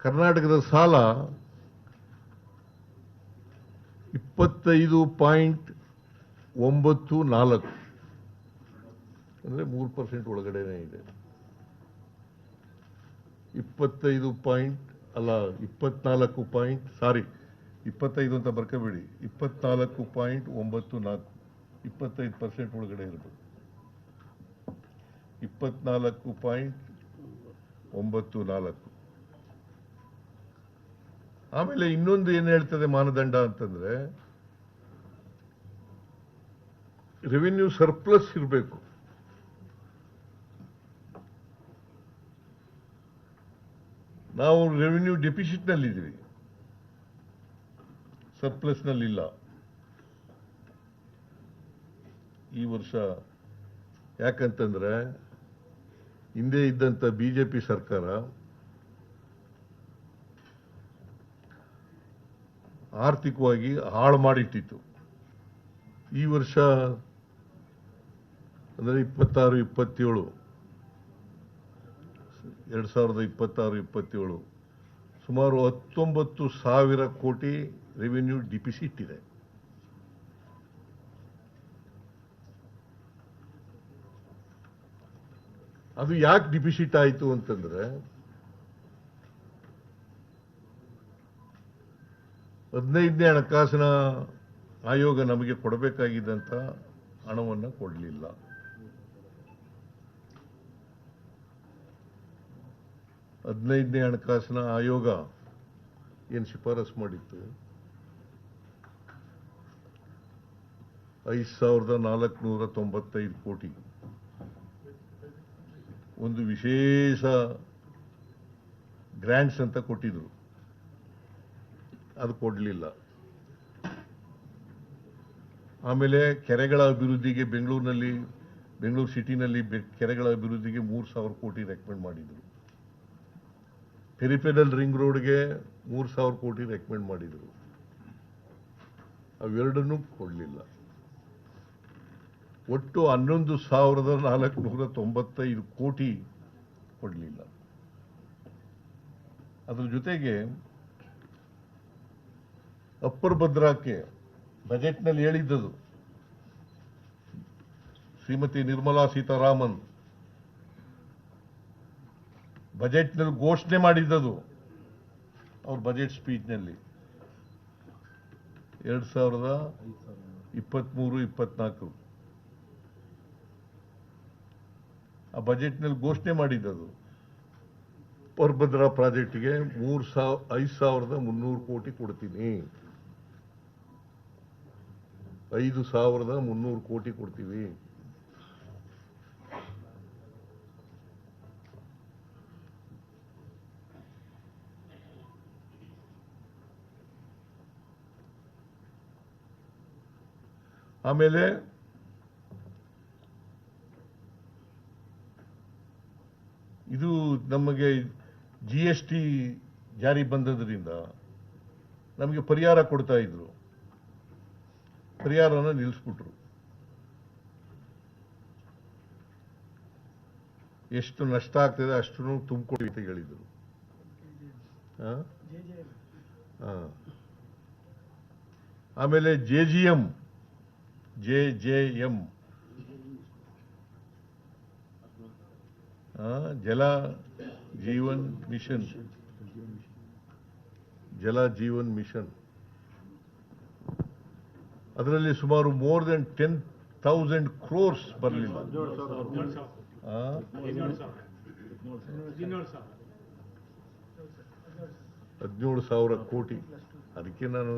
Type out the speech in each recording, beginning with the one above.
ಕರ್ನಾಟಕದ ಸಾಲ 25.94 ಅಂದರೆ 3% ಒಳಗಡೆನೇ ಇದೆ. 25 ಅಂತ ಬರ್ಕೋಬೇಡಿ, 24.94 25% ಒಳಗಡೆ ಇರಬೇಕು. 24.94. ಆಮೇಲೆ ಇನ್ನೊಂದು ಏನು ಹೇಳ್ತದೆ ಮಾನದಂಡ ಅಂತಂದ್ರೆ ರೆವಿನ್ಯೂ ಸರ್ಪ್ಲಸ್ ಇರಬೇಕು. ನಾವು ರೆವಿನ್ಯೂ ಡೆಫಿಸಿಟ್ ನಲ್ಲಿದ್ದೀವಿ, ಸರ್ಪ್ಲಸ್ ನಲ್ಲಿಲ್ಲ ಈ ವರ್ಷ. ಯಾಕಂತಂದ್ರೆ ಹಿಂದೆ ಇದ್ದಂತ ಬಿಜೆಪಿ ಸರ್ಕಾರ ಆರ್ಥಿಕವಾಗಿ ಹಾಳು ಮಾಡಿಟ್ಟಿತ್ತು. ಈ ವರ್ಷ ಅಂದರೆ 2026-27 ಸುಮಾರು 19,000 ಕೋಟಿ ರೆವಿನ್ಯೂ ಡಿಫಿಸಿಟ್ ಇದೆ. ಅದು ಯಾಕೆ ಡಿಫಿಸಿಟ್ ಆಯಿತು ಅಂತಂದ್ರೆ 15ನೇ ಹಣಕಾಸಿನ ಆಯೋಗ ನಮಗೆ ಕೊಡಬೇಕಾಗಿದ್ದಂತ ಹಣವನ್ನು ಕೊಡಲಿಲ್ಲ. ಹದಿನೈದನೇ ಹಣಕಾಸಿನ ಆಯೋಗ ಏನು ಶಿಫಾರಸು ಮಾಡಿತ್ತು, 5,495 ಕೋಟಿ ಒಂದು ವಿಶೇಷ ಗ್ರಾಂಟ್ಸ್ ಅಂತ ಕೊಟ್ಟಿದ್ರು, ಅದು ಕೊಡಲಿಲ್ಲ. ಆಮೇಲೆ ಕೆರೆಗಳ ಅಭಿವೃದ್ಧಿಗೆ ಬೆಂಗಳೂರು ಸಿಟಿನಲ್ಲಿ ಕೆರೆಗಳ ಅಭಿವೃದ್ಧಿಗೆ 3,000 ಕೋಟಿ ರೆಕಮೆಂಡ್ ಮಾಡಿದ್ರು. ಪೆರಿಫೆರಲ್ ರಿಂಗ್ ರೋಡ್ಗೆ 3,000 ಕೋಟಿ ರೆಕಮೆಂಡ್ ಮಾಡಿದ್ರು. ಅವೆರಡನ್ನೂ ಕೊಡಲಿಲ್ಲ. ಒಟ್ಟು 11,495 ಕೋಟಿ ಕೊಡಲಿಲ್ಲ. ಅದರ ಜೊತೆಗೆ ಅಪ್ಪರ್ ಭದ್ರಾಕ್ಕೆ ಬಜೆಟ್ನಲ್ಲಿ ಹೇಳಿದ್ದದು ಶ್ರೀಮತಿ ನಿರ್ಮಲಾ ಸೀತಾರಾಮನ್ ಬಜೆಟ್ನಲ್ಲಿ ಘೋಷಣೆ ಮಾಡಿದ್ದದು ಅವ್ರ ಬಜೆಟ್ ಸ್ಪೀಚ್ನಲ್ಲಿ 2023-24 ಆ ಬಜೆಟ್ನಲ್ಲಿ ಘೋಷಣೆ ಮಾಡಿದ್ದದು ಅಪ್ಪರ್ ಭದ್ರಾ ಪ್ರಾಜೆಕ್ಟ್ಗೆ 5,300 ಕೋಟಿ ಕೊಡ್ತೀನಿ, 5,300 ಕೋಟಿ ಕೊಡ್ತೀವಿ. ಆಮೇಲೆ ಇದು ನಮಗೆ GST ಜಾರಿ ಬಂದದ್ರಿಂದ ನಮಗೆ ಪರಿಹಾರ ಕೊಡ್ತಾ ಇದ್ರು, ಪರಿಹಾರನ ನಿಲ್ಲಿಸ್ಬಿಟ್ರು. ಎಷ್ಟು ನಷ್ಟ ಆಗ್ತದೆ ಅಷ್ಟು ತುಂಬಿಕೊಡಿ ಅಂತ ಹೇಳಿದ್ರು. ಆಮೇಲೆ JJM ಜಲ ಜೀವನ್ ಮಿಷನ್ ಅದರಲ್ಲಿ ಸುಮಾರು ಮೋರ್ ದೆನ್ 10,000 crores ಬರಲಿಲ್ಲ. 17,000 ಕೋಟಿ. ಅದಕ್ಕೆ ನಾನು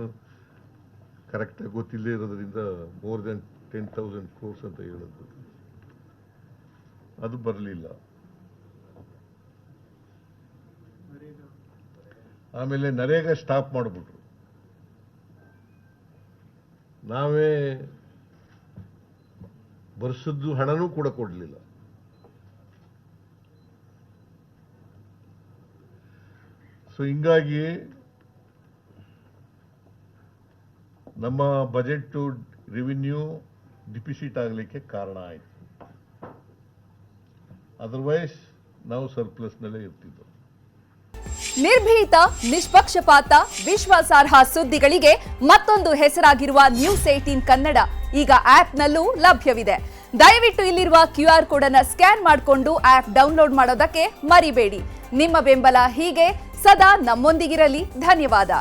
ಕರೆಕ್ಟಾಗಿ ಗೊತ್ತಿಲ್ಲದೆ ಇರೋದ್ರಿಂದ ಮೋರ್ ದೆನ್ 10,000 crores ಅಂತ ಹೇಳಿದ್ದು. ಅದು ಬರಲಿಲ್ಲ. ಆಮೇಲೆ ನರೇಗಾ ಸ್ಟಾಪ್ ಮಾಡಿಬಿಟ್ರು. ನಾವೇ ವರ್ಷದ್ದು ಹಣನೂ ಕೂಡ ಕೊಡಲಿಲ್ಲ. ಸೊ ಹಿಂಗಾಗಿ ನಮ್ಮ ಬಜೆಟ್ ರೆವಿನ್ಯೂ ಡಿಫಿಸಿಟ್ ಆಗಲಿಕ್ಕೆ ಕಾರಣ ಆಯಿತು. ಅದರ್ವೈಸ್ ನಾವು ಸರ್ಪ್ಲಸ್ನಲ್ಲೇ ಇರ್ತಿದ್ದೆವು. ನಿರ್ಭೀತ, ನಿಷ್ಪಕ್ಷಪಾತ, ವಿಶ್ವಾಸಾರ್ಹ ಸುದ್ದಿಗಳಿಗೆ ಮತ್ತೊಂದು ಹೆಸರಾಗಿರುವ ನ್ಯೂಸ್ 18 ಕನ್ನಡ ಈಗ ಆಪ್ನಲ್ಲೂ ಲಭ್ಯವಿದೆ. ದಯವಿಟ್ಟು ಇಲ್ಲಿರುವ QR ಕೋಡ್ ಅನ್ನು ಸ್ಕ್ಯಾನ್ ಮಾಡಿಕೊಂಡು ಆಪ್ ಡೌನ್ಲೋಡ್ ಮಾಡೋದಕ್ಕೆ ಮರಿಬೇಡಿ. ನಿಮ್ಮ ಬೆಂಬಲ ಹೀಗೆ ಸದಾ ನಮ್ಮೊಂದಿಗಿರಲಿ. ಧನ್ಯವಾದ.